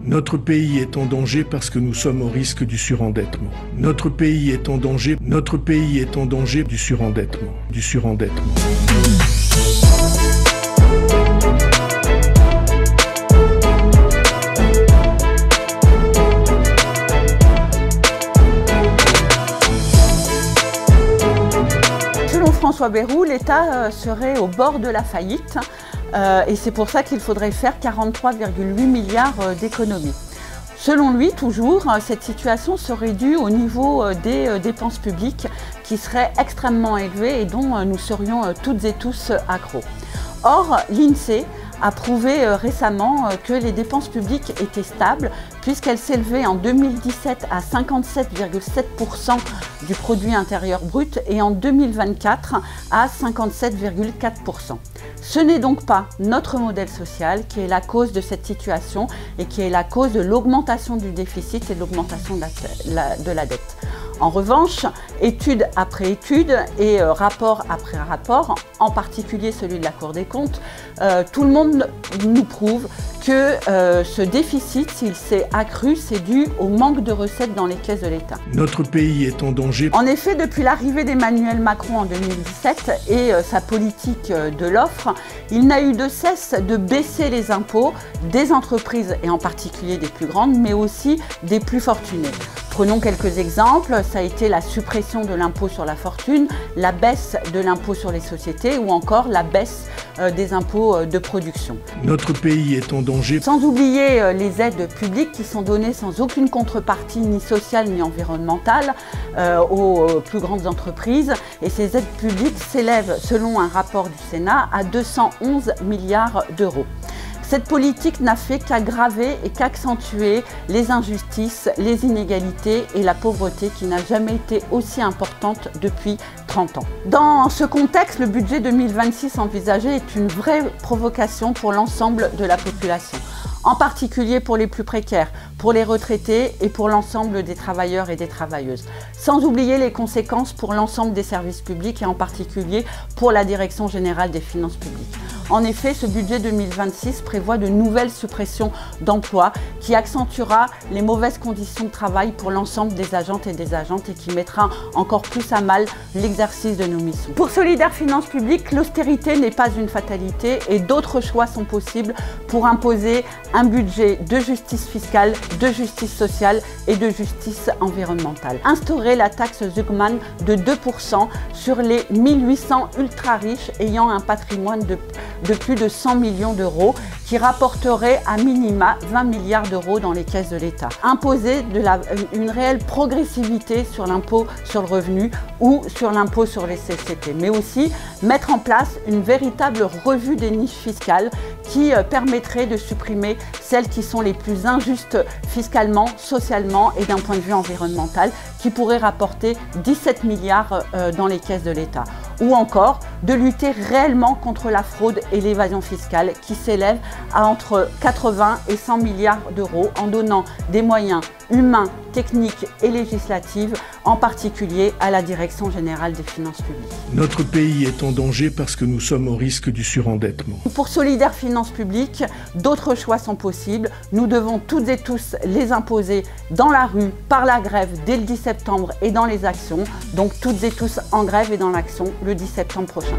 Notre pays est en danger parce que nous sommes au risque du surendettement. Notre pays est en danger du surendettement. Selon François Bayrou, l'État serait au bord de la faillite et c'est pour ça qu'il faudrait faire 43,8 milliards d'économies. Selon lui, toujours, cette situation serait due au niveau des dépenses publiques qui seraient extrêmement élevées et dont nous serions toutes et tous accros. Or, l'INSEE a prouvé récemment que les dépenses publiques étaient stables puisqu'elles s'élevaient en 2017 à 57,7% du produit intérieur brut et en 2024 à 57,4%. Ce n'est donc pas notre modèle social qui est la cause de cette situation et qui est la cause de l'augmentation du déficit et de l'augmentation de la dette. En revanche, étude après étude et rapport après rapport, en particulier celui de la Cour des comptes, tout le monde nous prouve que ce déficit, s'il s'est accru, c'est dû au manque de recettes dans les caisses de l'État. Notre pays est en danger. En effet, depuis l'arrivée d'Emmanuel Macron en 2017 et sa politique de l'offre, il n'a eu de cesse de baisser les impôts des entreprises et en particulier des plus grandes, mais aussi des plus fortunées. Prenons quelques exemples, ça a été la suppression de l'impôt sur la fortune, la baisse de l'impôt sur les sociétés ou encore la baisse des impôts de production. Notre pays est en danger. Sans oublier les aides publiques qui sont données sans aucune contrepartie ni sociale ni environnementale aux plus grandes entreprises. Et ces aides publiques s'élèvent, selon un rapport du Sénat, à 211 milliards d'euros. Cette politique n'a fait qu'aggraver et qu'accentuer les injustices, les inégalités et la pauvreté qui n'a jamais été aussi importante depuis 30 ans. Dans ce contexte, le budget 2026 envisagé est une vraie provocation pour l'ensemble de la population, en particulier pour les plus précaires, pour les retraités et pour l'ensemble des travailleurs et des travailleuses. Sans oublier les conséquences pour l'ensemble des services publics et en particulier pour la Direction générale des finances publiques. En effet, ce budget 2026 prévoit de nouvelles suppressions d'emplois qui accentuera les mauvaises conditions de travail pour l'ensemble des agentes et des agentes et qui mettra encore plus à mal l'exercice de nos missions. Pour Solidaires Finances Publiques, l'austérité n'est pas une fatalité et d'autres choix sont possibles pour imposer un budget de justice fiscale, de justice sociale et de justice environnementale. Instaurer la taxe Zuckman de 2% sur les 1800 ultra riches ayant un patrimoine de plus de 100 millions d'euros qui rapporterait à minima 20 milliards d'euros dans les caisses de l'État. Imposer une réelle progressivité sur l'impôt sur le revenu ou sur l'impôt sur les sociétés, mais aussi mettre en place une véritable revue des niches fiscales qui permettrait de supprimer celles qui sont les plus injustes fiscalement, socialement et d'un point de vue environnemental, qui pourraient rapporter 17 milliards dans les caisses de l'État. Ou encore de lutter réellement contre la fraude et l'évasion fiscale qui s'élève à entre 80 et 100 milliards d'euros en donnant des moyens humains, techniques et législatifs, en particulier à la Direction générale des finances publiques. Notre pays est en danger parce que nous sommes au risque du surendettement. Pour Solidaires Finances Publiques, d'autres choix sont possibles. Nous devons toutes et tous les imposer dans la rue, par la grève dès le 10 septembre et dans les actions. Donc toutes et tous en grève et dans l'action le 10 septembre prochain.